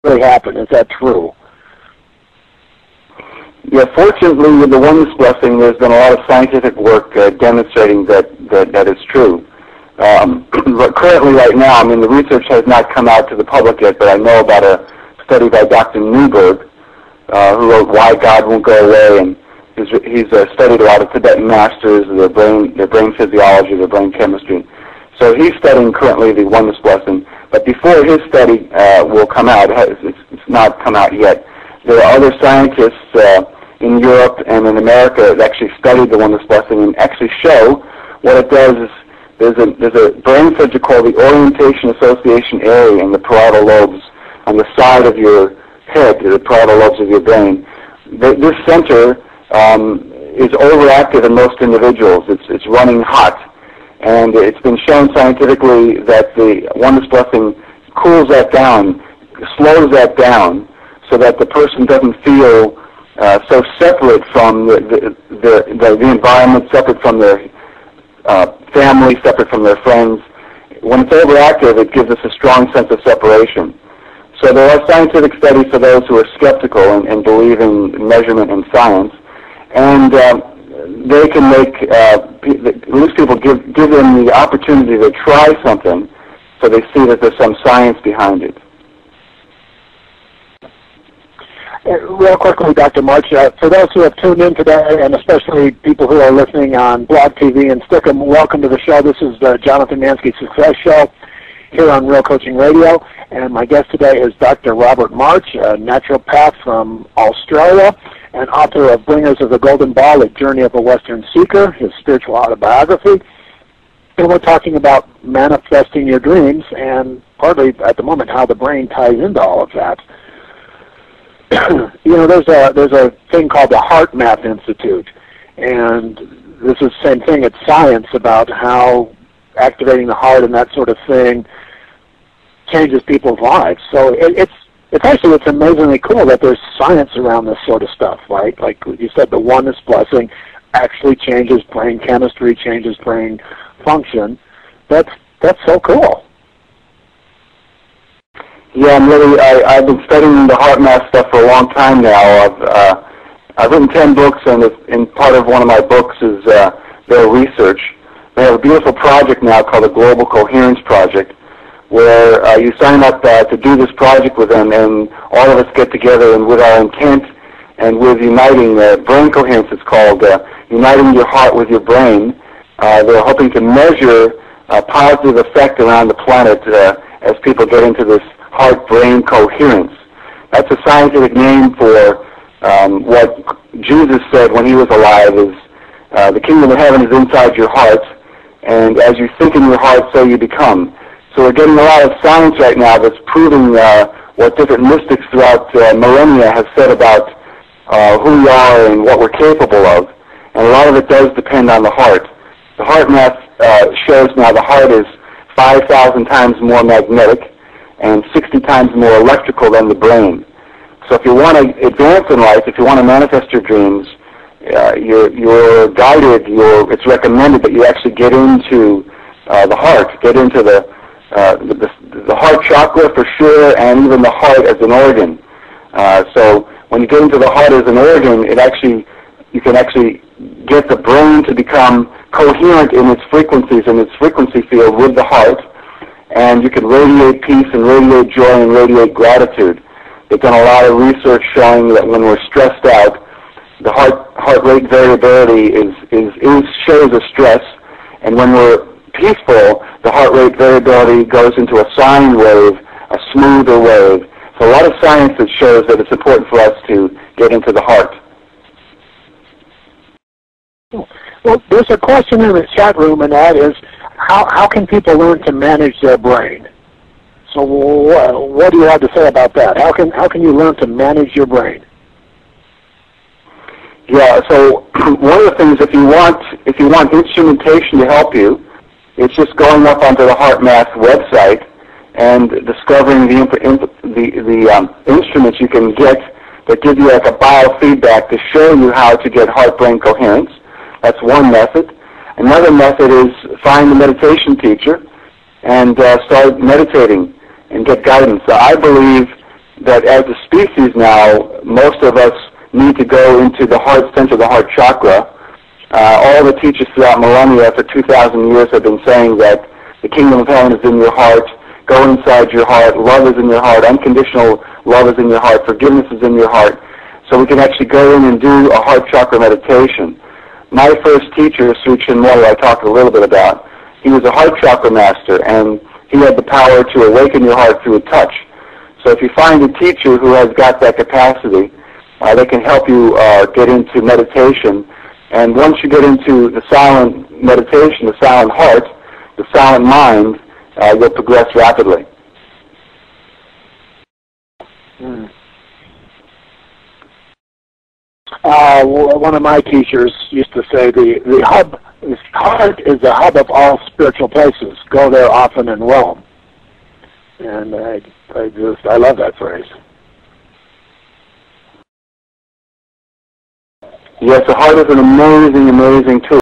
really happen. Is that true? Yeah, fortunately, with the Oneness Blessing, there's been a lot of scientific work demonstrating that is true. But currently, right now, I mean, the research has not come out to the public yet, but I know about a study by Dr. Newberg, who wrote Why God Won't Go Away, and he's studied a lot of Tibetan masters, their brain physiology, their brain chemistry. So he's studying currently the Oneness Blessing, but before his study will come out, it's not come out yet, there are other scientists in Europe and in America that actually studied the Oneness Blessing and actually show what it does is there's a brain center called the Orientation Association Area in the parietal lobes on the side of your head, the parietal lobes of your brain. This center is overactive in most individuals. It's running hot. And it's been shown scientifically that the Oneness Blessing cools that down, slows that down, so that the person doesn't feel so separate from the environment, separate from their family, separate from their friends. When it's overactive, it gives us a strong sense of separation. So there are scientific studies for those who are skeptical and believe in measurement and science, and they can make these people give them the opportunity to try something, so they see that there's some science behind it. Real quickly, Dr. March, for those who have tuned in today, and especially people who are listening on Blog TV and Stickum, welcome to the show. This is the Jonathan Mansky Success Show here on Real Coaching Radio, and my guest today is Dr. Robert March, a naturopath from Australia and author of Bringers of the Golden Ball, A Journey of a Western Seeker, his spiritual autobiography. And we're talking about manifesting your dreams and partly at the moment how the brain ties into all of that. You know, there's a thing called the HeartMath Institute, and this is the same thing. It's science about how activating the heart and that sort of thing changes people's lives. So it's amazingly cool that there's science around this sort of stuff, right? Like you said, the Oneness Blessing actually changes brain chemistry, changes brain function. That's so cool. Yeah, I've been studying the HeartMath stuff for a long time now. I've written 10 books, and part of one of my books is their research. They have a beautiful project now called the Global Coherence Project, where you sign up to do this project with them, and all of us get together, and with our intent and with uniting brain coherence, it's called uniting your heart with your brain. They're hoping to measure a positive effect around the planet as people get into this heart-brain coherence. That's a scientific name for what Jesus said when he was alive is the kingdom of heaven is inside your heart, and as you think in your heart, so you become. So we're getting a lot of science right now that's proving what different mystics throughout millennia have said about who we are and what we're capable of, and a lot of it does depend on the heart. The HeartMath shows now the heart is 5,000 times more magnetic and 60 times more electrical than the brain. So if you want to advance in life, if you want to manifest your dreams, you're guided, it's recommended that you actually get into the heart, get into the heart chakra for sure, and even the heart as an organ. So when you get into the heart as an organ, you can actually get the brain to become coherent in its frequencies, in its frequency field with the heart, and you can radiate peace and radiate joy and radiate gratitude. They've done a lot of research showing that when we're stressed out, the heart rate variability shows a stress, and when we're peaceful, the heart rate variability goes into a sine wave, a smoother wave. So a lot of science that shows that it's important for us to get into the heart. Well, there's a question in the chat room, and that is, how can people learn to manage their brain? So what do you have to say about that? How can you learn to manage your brain? Yeah, so one of the things, if you want instrumentation to help you, it's just going up onto the HeartMath website and discovering the instruments you can get that give you like a biofeedback to show you how to get heart-brain coherence. That's one method. Another method is find a meditation teacher and start meditating and get guidance. So I believe that as a species now, most of us need to go into the heart center, the heart chakra. All the teachers throughout millennia for 2,000 years have been saying that the kingdom of heaven is in your heart, go inside your heart, love is in your heart, unconditional love is in your heart, forgiveness is in your heart. So we can actually go in and do a heart chakra meditation. My first teacher, Sri Chinmoy, I talked a little bit about, he was a heart chakra master, and he had the power to awaken your heart through a touch. So if you find a teacher who has got that capacity, they can help you get into meditation. And once you get into the silent meditation, the silent heart, the silent mind, you'll progress rapidly. One of my teachers used to say the heart is the hub of all spiritual places. Go there often and well. And I love that phrase. Yes, the heart is an amazing, amazing tool.